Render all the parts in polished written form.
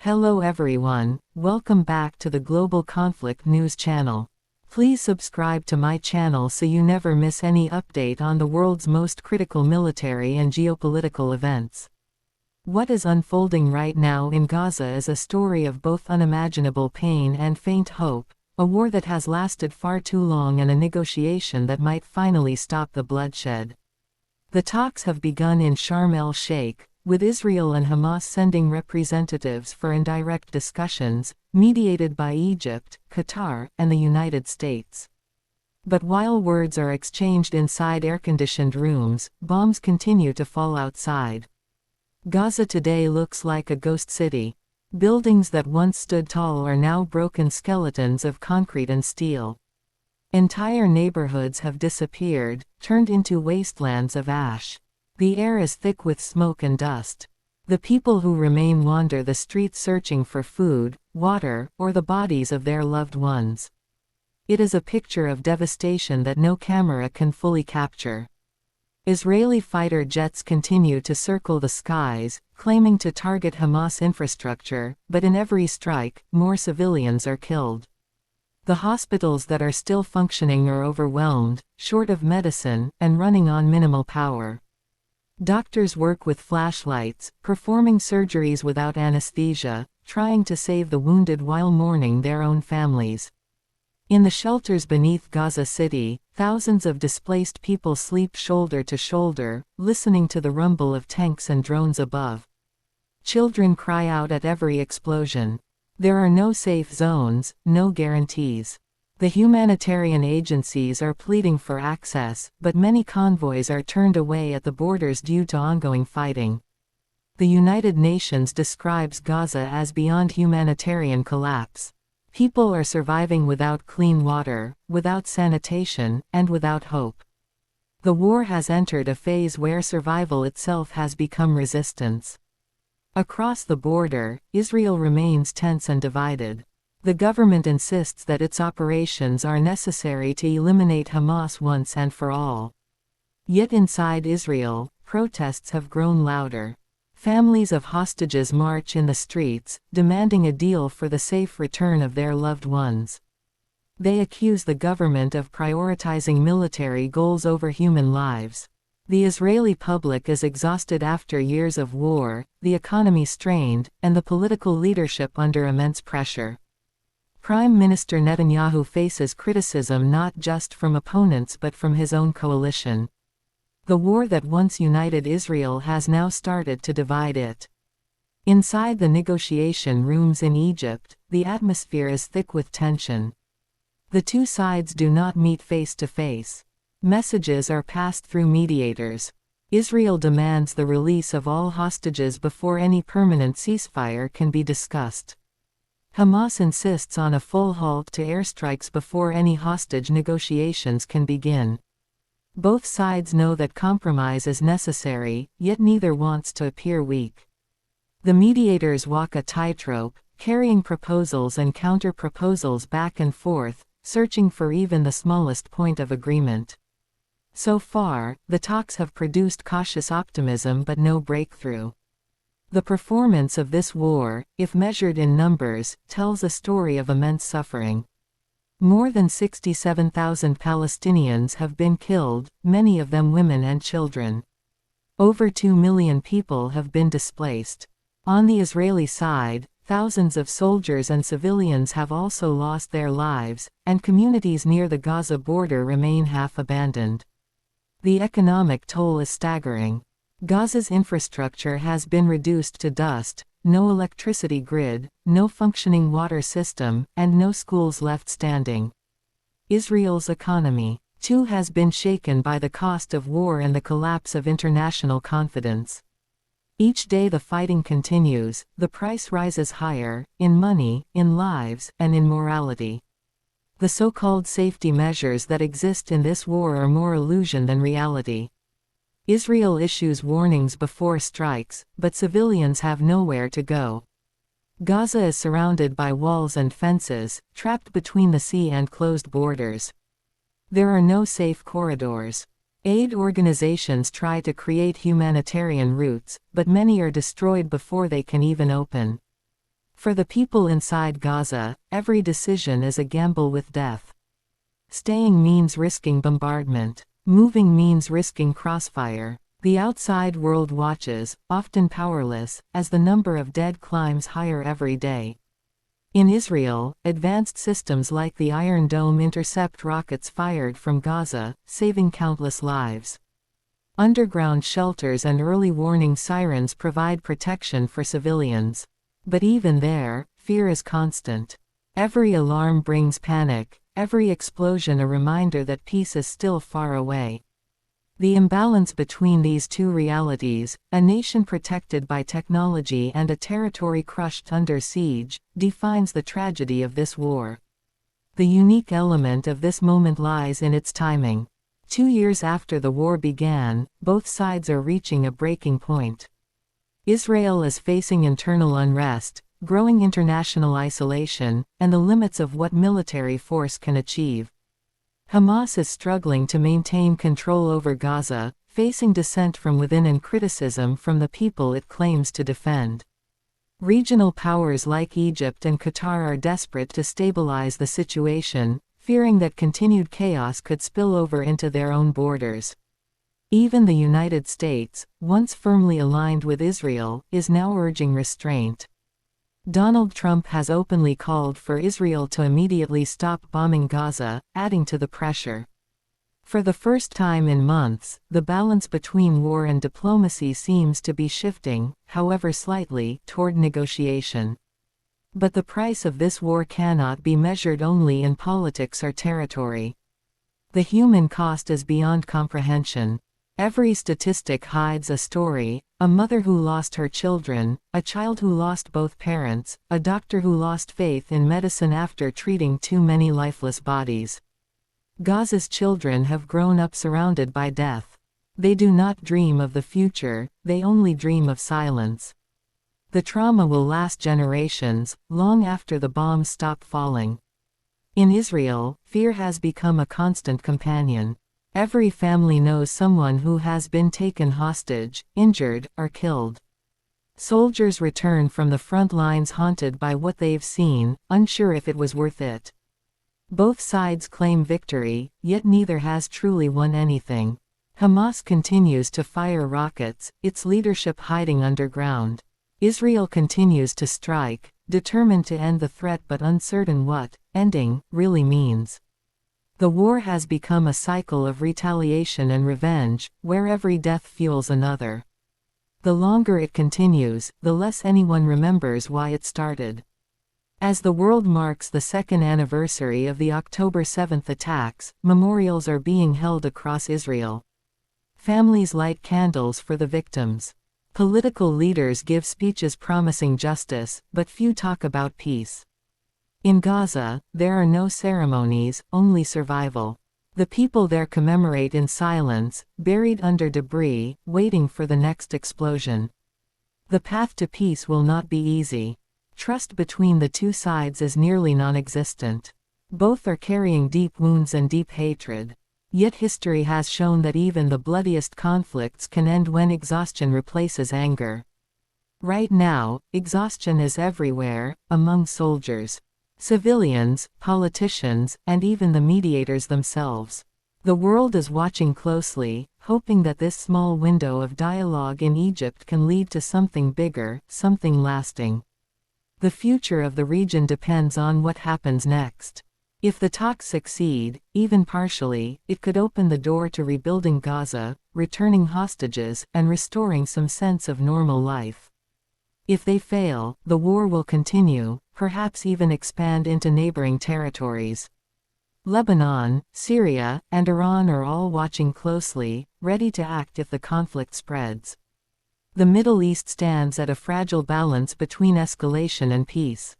Hello everyone, welcome back to the Global Conflict News channel. Please subscribe to my channel so you never miss any update on the world's most critical military and geopolitical events. What is unfolding right now in Gaza is a story of both unimaginable pain and faint hope, a war that has lasted far too long and a negotiation that might finally stop the bloodshed. The talks have begun in Sharm el-Sheikh, with Israel and Hamas sending representatives for indirect discussions, mediated by Egypt, Qatar, and the United States. But while words are exchanged inside air-conditioned rooms, bombs continue to fall outside. Gaza today looks like a ghost city. Buildings that once stood tall are now broken skeletons of concrete and steel. Entire neighborhoods have disappeared, turned into wastelands of ash. The air is thick with smoke and dust. The people who remain wander the streets searching for food, water, or the bodies of their loved ones. It is a picture of devastation that no camera can fully capture. Israeli fighter jets continue to circle the skies, claiming to target Hamas infrastructure, but in every strike, more civilians are killed. The hospitals that are still functioning are overwhelmed, short of medicine, and running on minimal power. Doctors work with flashlights, performing surgeries without anesthesia, trying to save the wounded while mourning their own families. In the shelters beneath Gaza City, thousands of displaced people sleep shoulder to shoulder, listening to the rumble of tanks and drones above. Children cry out at every explosion. There are no safe zones, no guarantees. The humanitarian agencies are pleading for access, but many convoys are turned away at the borders due to ongoing fighting. The United Nations describes Gaza as beyond humanitarian collapse. People are surviving without clean water, without sanitation, and without hope. The war has entered a phase where survival itself has become resistance. Across the border, Israel remains tense and divided. The government insists that its operations are necessary to eliminate Hamas once and for all. Yet inside Israel, protests have grown louder. Families of hostages march in the streets, demanding a deal for the safe return of their loved ones. They accuse the government of prioritizing military goals over human lives. The Israeli public is exhausted after years of war, the economy strained, and the political leadership under immense pressure. Prime Minister Netanyahu faces criticism not just from opponents but from his own coalition. The war that once united Israel has now started to divide it. Inside the negotiation rooms in Egypt, the atmosphere is thick with tension. The two sides do not meet face to face. Messages are passed through mediators. Israel demands the release of all hostages before any permanent ceasefire can be discussed. Hamas insists on a full halt to airstrikes before any hostage negotiations can begin. Both sides know that compromise is necessary, yet neither wants to appear weak. The mediators walk a tightrope, carrying proposals and counter-proposals back and forth, searching for even the smallest point of agreement. So far, the talks have produced cautious optimism but no breakthrough. The performance of this war, if measured in numbers, tells a story of immense suffering. More than 67,000 Palestinians have been killed, many of them women and children. Over 2 million people have been displaced. On the Israeli side, thousands of soldiers and civilians have also lost their lives, and communities near the Gaza border remain half abandoned. The economic toll is staggering. Gaza's infrastructure has been reduced to dust, no electricity grid, no functioning water system, and no schools left standing. Israel's economy, too, has been shaken by the cost of war and the collapse of international confidence. Each day the fighting continues, the price rises higher, in money, in lives, and in morality. The so-called safety measures that exist in this war are more illusion than reality. Israel issues warnings before strikes, but civilians have nowhere to go. Gaza is surrounded by walls and fences, trapped between the sea and closed borders. There are no safe corridors. Aid organizations try to create humanitarian routes, but many are destroyed before they can even open. For the people inside Gaza, every decision is a gamble with death. Staying means risking bombardment. Moving means risking crossfire. The outside world watches, often powerless, as the number of dead climbs higher every day. In Israel, advanced systems like the Iron Dome intercept rockets fired from Gaza, saving countless lives. Underground shelters and early warning sirens provide protection for civilians. But even there, fear is constant. Every alarm brings panic, every explosion a reminder that peace is still far away. The imbalance between these two realities, a nation protected by technology and a territory crushed under siege, defines the tragedy of this war. The unique element of this moment lies in its timing. 2 years after the war began, both sides are reaching a breaking point. Israel is facing internal unrest, growing international isolation, and the limits of what military force can achieve. Hamas is struggling to maintain control over Gaza, facing dissent from within and criticism from the people it claims to defend. Regional powers like Egypt and Qatar are desperate to stabilize the situation, fearing that continued chaos could spill over into their own borders. Even the United States, once firmly aligned with Israel, is now urging restraint. Donald Trump has openly called for Israel to immediately stop bombing Gaza, adding to the pressure. For the first time in months, the balance between war and diplomacy seems to be shifting, however slightly, toward negotiation. But the price of this war cannot be measured only in politics or territory. The human cost is beyond comprehension. Every statistic hides a story: a mother who lost her children, a child who lost both parents, a doctor who lost faith in medicine after treating too many lifeless bodies. Gaza's children have grown up surrounded by death. They do not dream of the future, they only dream of silence. The trauma will last generations, long after the bombs stop falling. In Israel, fear has become a constant companion. Every family knows someone who has been taken hostage, injured, or killed. Soldiers return from the front lines haunted by what they've seen, unsure if it was worth it. Both sides claim victory, yet neither has truly won anything. Hamas continues to fire rockets, its leadership hiding underground. Israel continues to strike, determined to end the threat but uncertain what ending really means. The war has become a cycle of retaliation and revenge, where every death fuels another. The longer it continues, the less anyone remembers why it started. As the world marks the second anniversary of the October 7th attacks, memorials are being held across Israel. Families light candles for the victims. Political leaders give speeches promising justice, but few talk about peace. In Gaza, there are no ceremonies, only survival. The people there commemorate in silence, buried under debris, waiting for the next explosion. The path to peace will not be easy. Trust between the two sides is nearly non-existent. Both are carrying deep wounds and deep hatred. Yet history has shown that even the bloodiest conflicts can end when exhaustion replaces anger. Right now, exhaustion is everywhere, among soldiers, civilians, politicians, and even the mediators themselves. The world is watching closely, hoping that this small window of dialogue in Egypt can lead to something bigger, something lasting. The future of the region depends on what happens next. If the talks succeed, even partially, it could open the door to rebuilding Gaza, returning hostages, and restoring some sense of normal life. If they fail, the war will continue, perhaps even expand into neighboring territories. Lebanon, Syria, and Iran are all watching closely, ready to act if the conflict spreads. The Middle East stands at a fragile balance between escalation and peace.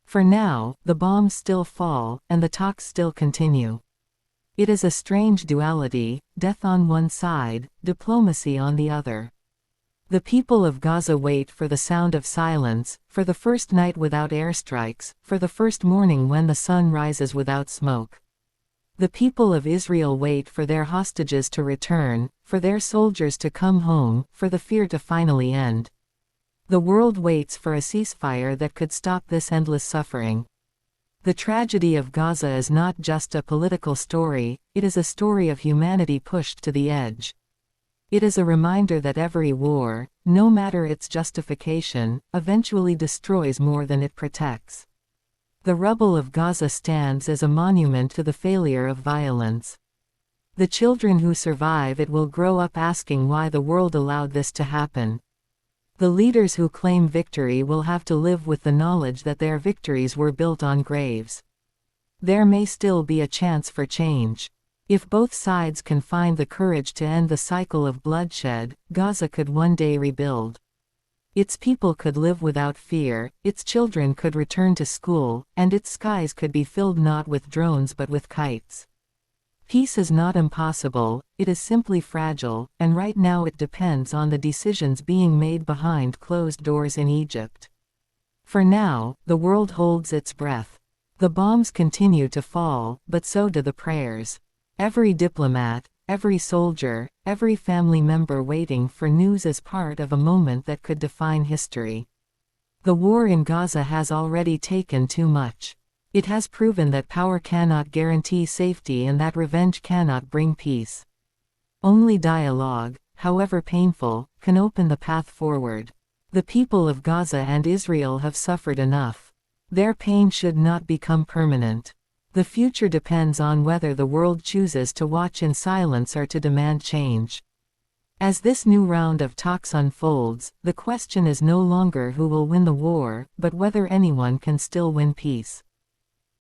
For now, the bombs still fall, and the talks still continue. It is a strange duality: death on one side, diplomacy on the other. The people of Gaza wait for the sound of silence, for the first night without airstrikes, for the first morning when the sun rises without smoke. The people of Israel wait for their hostages to return, for their soldiers to come home, for the fear to finally end. The world waits for a ceasefire that could stop this endless suffering. The tragedy of Gaza is not just a political story, it is a story of humanity pushed to the edge. It is a reminder that every war, no matter its justification, eventually destroys more than it protects. The rubble of Gaza stands as a monument to the failure of violence. The children who survive it will grow up asking why the world allowed this to happen. The leaders who claim victory will have to live with the knowledge that their victories were built on graves. There may still be a chance for change. If both sides can find the courage to end the cycle of bloodshed, Gaza could one day rebuild. Its people could live without fear, its children could return to school, and its skies could be filled not with drones but with kites. Peace is not impossible, it is simply fragile, and right now it depends on the decisions being made behind closed doors in Egypt. For now, the world holds its breath. The bombs continue to fall, but so do the prayers. Every diplomat, every soldier, every family member waiting for news is part of a moment that could define history. The war in Gaza has already taken too much. It has proven that power cannot guarantee safety and that revenge cannot bring peace. Only dialogue, however painful, can open the path forward. The people of Gaza and Israel have suffered enough. Their pain should not become permanent. The future depends on whether the world chooses to watch in silence or to demand change. As this new round of talks unfolds, the question is no longer who will win the war, but whether anyone can still win peace.